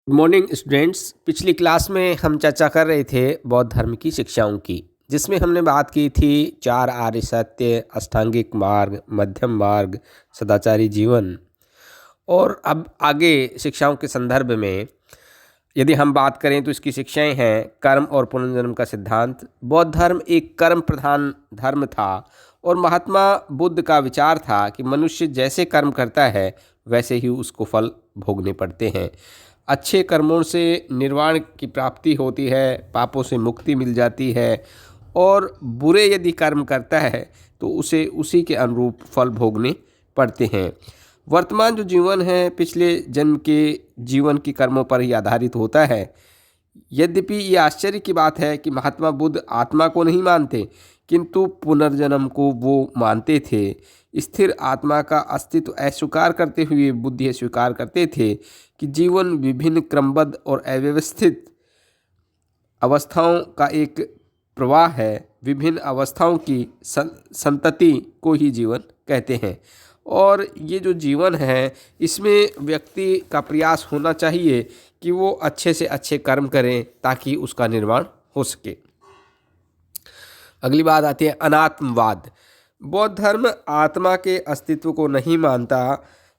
Good morning students. पिछली class में हम चर्चा कर रहे थे बौद्ध धर्म की शिक्षाओं की, जिसमें हमने बात की थी चार आर्य सत्य, अष्टांगिक मार्ग, मध्यम मार्ग, सदाचारी जीवन। और अब आगे शिक्षाओं के संदर्भ में यदि हम बात करें तो इसकी शिक्षाएं हैं कर्म और पुनर्जन्म का सिद्धांत। बौद्ध धर्म एक कर्म प्रधान धर्म था और महात्मा बुद्ध का विचार था कि मनुष्य जैसे कर्म करता है वैसे ही उसको फल भोगने पड़ते हैं। अच्छे कर्मों से निर्वाण की प्राप्ति होती है, पापों से मुक्ति मिल जाती है, और बुरे यदि कर्म करता है तो उसे उसी के अनुरूप फल भोगने पड़ते हैं। वर्तमान जो जीवन है पिछले जन्म के जीवन की कर्मों पर ही आधारित होता है। यद्यपि ये आश्चर्य की बात है कि महात्मा बुद्ध आत्मा को नहीं मानते, किंतु पुनर्जन्म को वो मानते थे। स्थिर आत्मा का अस्तित्व अस्वीकार करते हुए बुद्ध ये स्वीकार करते थे कि जीवन विभिन्न क्रमबद्ध और अव्यवस्थित अवस्थाओं का एक प्रवाह है। विभिन्न अवस्थाओं की संतति को ही जीवन कहते हैं, और ये जो जीवन है इसमें व्यक्ति का प्रयास होना चाहिए कि वो अच्छे से अच्छे कर्म करें ताकि उसका निर्माण हो सके। अगली बात आती है अनात्मवाद। बौद्ध धर्म आत्मा के अस्तित्व को नहीं मानता।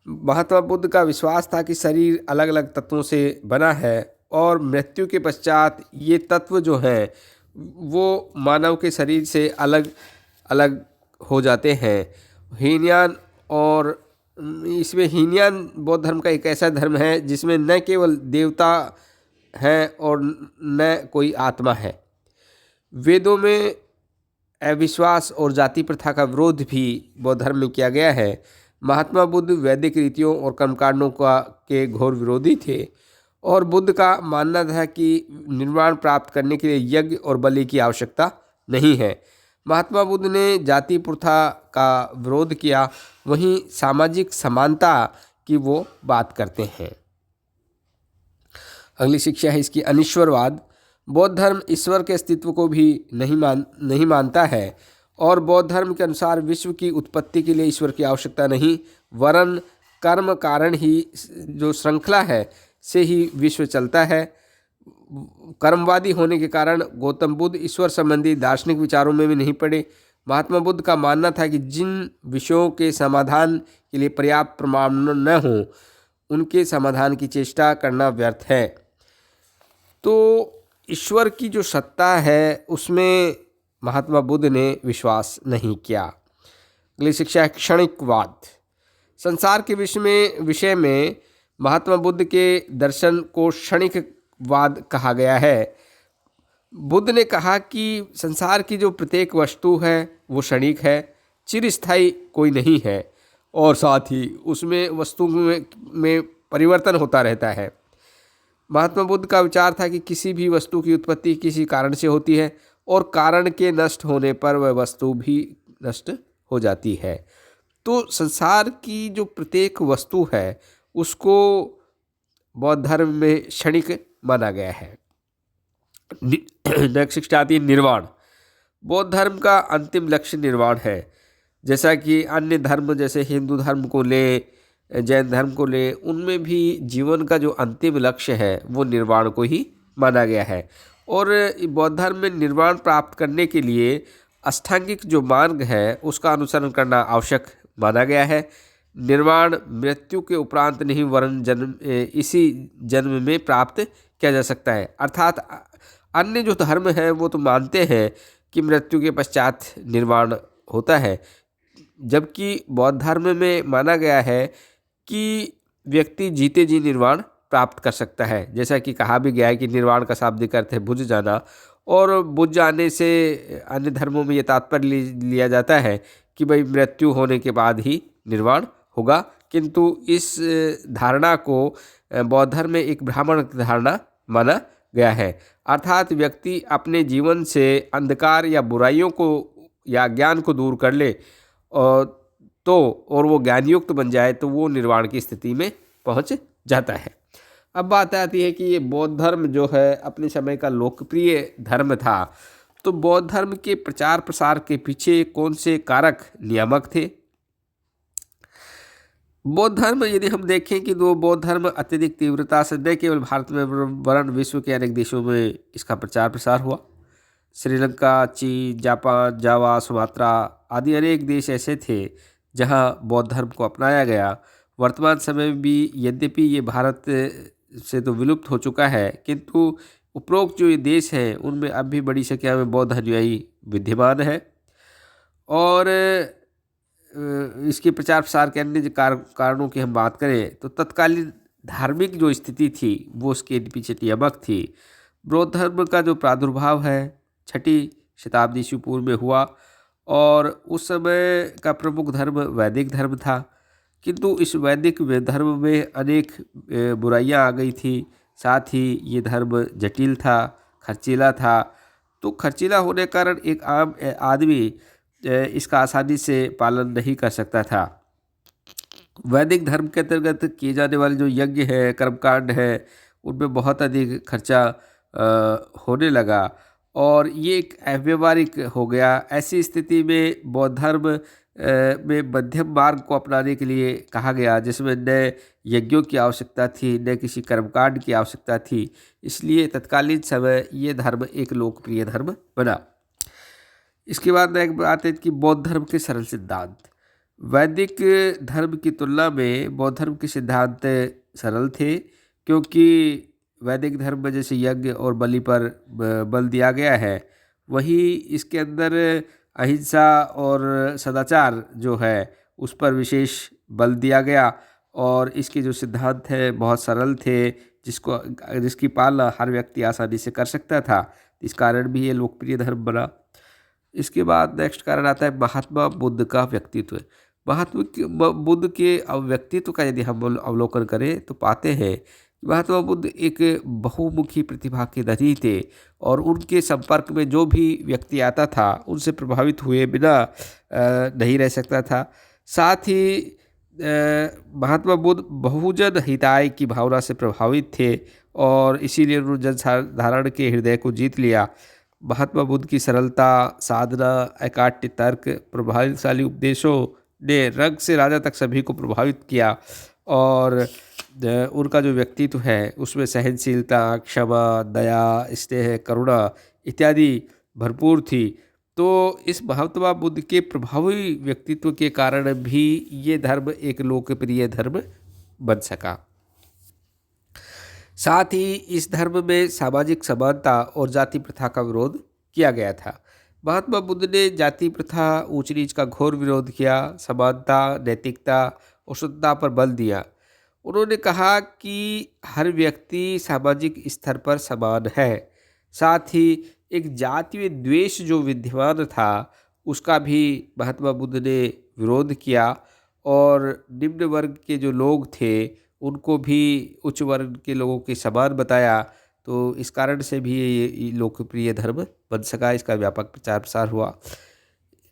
महात्मा बुद्ध का विश्वास था कि शरीर अलग अलग तत्वों से बना है और मृत्यु के पश्चात ये तत्व जो हैं वो मानव के शरीर से अलग अलग हो जाते हैं। हीनयान, और इसमें हीनयान बौद्ध धर्म का एक ऐसा धर्म है जिसमें न केवल देवता हैं और न कोई आत्मा है। वेदों में अविश्वास और जाति प्रथा का विरोध भी बौद्ध धर्म में किया गया है। महात्मा बुद्ध वैदिक रीतियों और कर्मकांडों का के घोर विरोधी थे, और बुद्ध का मानना था कि निर्वाण प्राप्त करने के लिए यज्ञ और बलि की आवश्यकता नहीं है। महात्मा बुद्ध ने जाति प्रथा का विरोध किया, वहीं सामाजिक समानता की वो बात करते हैं। अगली शिक्षा है इसकी अनिश्वरवाद। बौद्ध धर्म ईश्वर के अस्तित्व को भी नहीं मानता है, और बौद्ध धर्म के अनुसार विश्व की उत्पत्ति के लिए ईश्वर की आवश्यकता नहीं, वरन कर्म कारण ही जो श्रृंखला है से ही विश्व चलता है। कर्मवादी होने के कारण गौतम बुद्ध ईश्वर संबंधी दार्शनिक विचारों में भी नहीं पड़े। महात्मा बुद्ध का मानना था कि जिन विषयों के समाधान के लिए पर्याप्त प्रमाण न हो उनके समाधान की चेष्टा करना व्यर्थ है। तो ईश्वर की जो सत्ता है उसमें महात्मा बुद्ध ने विश्वास नहीं किया। अगली शिक्षा है क्षणिकवाद। संसार के विषय में महात्मा बुद्ध के दर्शन को क्षणिकवाद कहा गया है। बुद्ध ने कहा कि संसार की जो प्रत्येक वस्तु है वो क्षणिक है, चिरस्थायी कोई नहीं है, और साथ ही उसमें वस्तु में परिवर्तन होता रहता है। महात्मा बुद्ध का विचार था कि किसी भी वस्तु की उत्पत्ति किसी कारण से होती है, और कारण के नष्ट होने पर वह वस्तु भी नष्ट हो जाती है। तो संसार की जो प्रत्येक वस्तु है उसको बौद्ध धर्म में क्षणिक माना गया है। नेक्स्ट शिक्षा आती है निर्वाण। बौद्ध धर्म का अंतिम लक्ष्य निर्वाण है। जैसा कि अन्य धर्म जैसे हिंदू धर्म को ले, जैन धर्म को ले, उनमें भी जीवन का जो अंतिम लक्ष्य है वो निर्वाण को ही माना गया है। और बौद्ध धर्म में निर्वाण प्राप्त करने के लिए अष्टांगिक जो मार्ग है उसका अनुसरण करना आवश्यक माना गया है। निर्वाण मृत्यु के उपरांत नहीं वरन इसी जन्म में प्राप्त किया जा सकता है। अर्थात अन्य जो धर्म है वो तो मानते हैं कि मृत्यु के पश्चात निर्वाण होता है, जबकि बौद्ध धर्म में माना गया है कि व्यक्ति जीते जी निर्वाण प्राप्त कर सकता है। जैसा कि कहा भी गया है कि निर्वाण का शाब्दिक अर्थ है बुझ जाना, और बुझ जाने से अन्य धर्मों में ये तात्पर्य लिया जाता है कि भाई मृत्यु होने के बाद ही निर्वाण होगा, किंतु इस धारणा को बौद्ध धर्म में एक ब्राह्मण धारणा माना गया है। अर्थात व्यक्ति अपने जीवन से अंधकार या बुराइयों को या ज्ञान को दूर कर ले और वो ज्ञानयुक्त बन जाए तो वो निर्वाण की स्थिति में पहुंच जाता है। अब बात आती है कि ये बौद्ध धर्म जो है अपने समय का लोकप्रिय धर्म था, तो बौद्ध धर्म के प्रचार प्रसार के पीछे कौन से कारक नियामक थे। बौद्ध धर्म यदि हम देखें कि दो बौद्ध धर्म अत्यधिक तीव्रता से न केवल भारत में वरन विश्व के अनेक देशों में इसका प्रचार प्रसार हुआ। श्रीलंका, चीन, जापान, जावा, सुमात्रा आदि अनेक देश ऐसे थे जहां बौद्ध धर्म को अपनाया गया। वर्तमान समय में भी यद्यपि ये भारत से तो विलुप्त हो चुका है, किंतु उपरोक्त जो ये देश हैं उनमें अब भी बड़ी संख्या में बौद्ध अनुयायी विद्यमान है। और इसके प्रचार प्रसार के अन्य कारणों की हम बात करें तो तत्कालीन धार्मिक जो स्थिति थी वो उसके पीछे नियामक थी। बौद्ध धर्म का जो प्रादुर्भाव है 6ठी शताब्दी ईस्वी पूर्व में हुआ और उस समय का प्रमुख धर्म वैदिक धर्म था, किंतु इस वैदिक धर्म में अनेक बुराइयां आ गई थी। साथ ही ये धर्म जटिल था, खर्चीला था। तो खर्चीला होने के कारण एक आम आदमी इसका आसानी से पालन नहीं कर सकता था। वैदिक धर्म के अंतर्गत किए जाने वाले जो यज्ञ है, कर्मकांड है, उनमें बहुत अधिक खर्चा होने लगा और ये एक अव्यवहारिक हो गया। ऐसी स्थिति में बौद्ध धर्म में मध्यम मार्ग को अपनाने के लिए कहा गया, जिसमें न यज्ञों की आवश्यकता थी न किसी कर्मकांड की आवश्यकता थी। इसलिए तत्कालीन समय ये धर्म एक लोकप्रिय धर्म बना। इसके बाद एक बात है कि बौद्ध धर्म के सरल सिद्धांत। वैदिक धर्म की तुलना में बौद्ध धर्म के सिद्धांत सरल थे, क्योंकि वैदिक धर्म में जैसे यज्ञ और बलि पर बल दिया गया है, वही इसके अंदर अहिंसा और सदाचार जो है उस पर विशेष बल दिया गया। और इसके जो सिद्धांत हैं बहुत सरल थे, जिसकी पालना हर व्यक्ति आसानी से कर सकता था। इस कारण भी ये लोकप्रिय धर्म बना। इसके बाद नेक्स्ट कारण आता है महात्मा बुद्ध का व्यक्तित्व। महात्मा बुद्ध के व्यक्तित्व का यदि हम अवलोकन करें तो पाते हैं कि महात्मा बुद्ध एक बहुमुखी प्रतिभा के धनी थे और उनके संपर्क में जो भी व्यक्ति आता था उनसे प्रभावित हुए बिना नहीं रह सकता था। साथ ही महात्मा बुद्ध बहुजन हिताय की भावना से प्रभावित थे और इसीलिए उन्होंने जनसाधारण के हृदय को जीत लिया। महात्मा बुद्ध की सरलता, साधना, एकाट्य तर्क, प्रभावशाली उपदेशों ने रंग से राजा तक सभी को प्रभावित किया और उनका जो व्यक्तित्व है उसमें सहनशीलता, क्षमा, दया, स्नेह, करुणा इत्यादि भरपूर थी। तो इस महात्मा बुद्ध के प्रभावी व्यक्तित्व के कारण भी ये धर्म एक लोकप्रिय धर्म बन सका। साथ ही इस धर्म में सामाजिक समानता और जाति प्रथा का विरोध किया गया था। महात्मा बुद्ध ने जाति प्रथा, ऊंच नीच का घोर विरोध किया, समानता, नैतिकता और शुद्धता पर बल दिया। उन्होंने कहा कि हर व्यक्ति सामाजिक स्तर पर समान है। साथ ही एक जातीय द्वेष जो विद्यमान था उसका भी महात्मा बुद्ध ने विरोध किया और निम्न वर्ग के जो लोग थे उनको भी उच्च वर्ग के लोगों के समान बताया। तो इस कारण से भी ये लोकप्रिय धर्म बन सका, इसका व्यापक प्रचार प्रसार हुआ।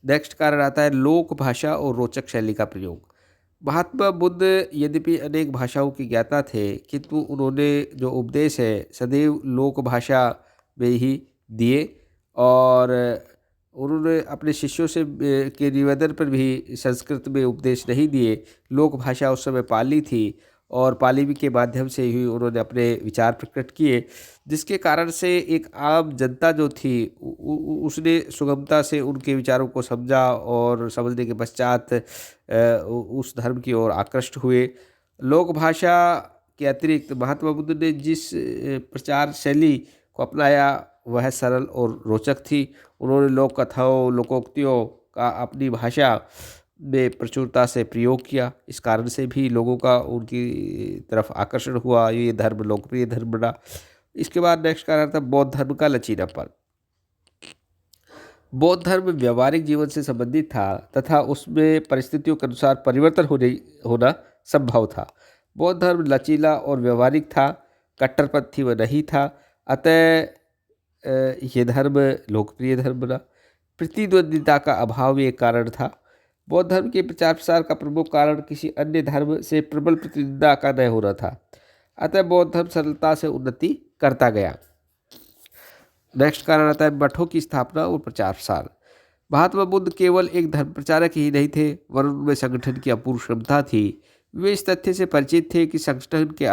नेक्स्ट कारण आता है लोक भाषा और रोचक शैली का प्रयोग। महात्मा बुद्ध यद्यपि अनेक भाषाओं के ज्ञाता थे, किंतु उन्होंने जो उपदेश है सदैव लोक भाषा में ही दिए और उन्होंने अपने शिष्यों से के निवेदन पर भी संस्कृत में उपदेश नहीं दिए। लोक भाषा उस समय पाली थी और पाली के माध्यम से ही उन्होंने अपने विचार प्रकट किए, जिसके कारण से एक आम जनता जो थी उसने सुगमता से उनके विचारों को समझा और समझने के पश्चात उस धर्म की ओर आकृष्ट हुए। लोक भाषा के अतिरिक्त महात्मा बुद्ध ने जिस प्रचार शैली को अपनाया वह सरल और रोचक थी। उन्होंने लोक कथाओं, लोकोक्तियों का अपनी भाषा में प्रचुरता से प्रयोग किया। इस कारण से भी लोगों का उनकी तरफ आकर्षण हुआ, ये धर्म लोकप्रिय धर्म बना। इसके बाद नेक्स्ट कारण था बौद्ध धर्म का लचीलापन। बौद्ध धर्म व्यवहारिक जीवन से संबंधित था तथा उसमें परिस्थितियों के अनुसार परिवर्तन होना संभव था। बौद्ध धर्म लचीला और व्यवहारिक था, कट्टरपंथी व नहीं था। अतः ये धर्म लोकप्रिय धर्म बना। प्रतिद्वंदिता का अभाव एक कारण था। बौद्ध धर्म के प्रचार प्रसार का प्रमुख कारण किसी अन्य धर्म से प्रबल प्रतिद्वंदिता का न होना था। अतः बौद्ध धर्म सरलता से उन्नति करता गया। नेक्स्ट कारण आता है मठों की स्थापना और प्रचार प्रसार। महात्मा बुद्ध केवल एक धर्म प्रचारक ही नहीं थे, वरन उनमें संगठन की अपूर्व क्षमता थी। वे इस तथ्य से परिचित थे कि संगठन के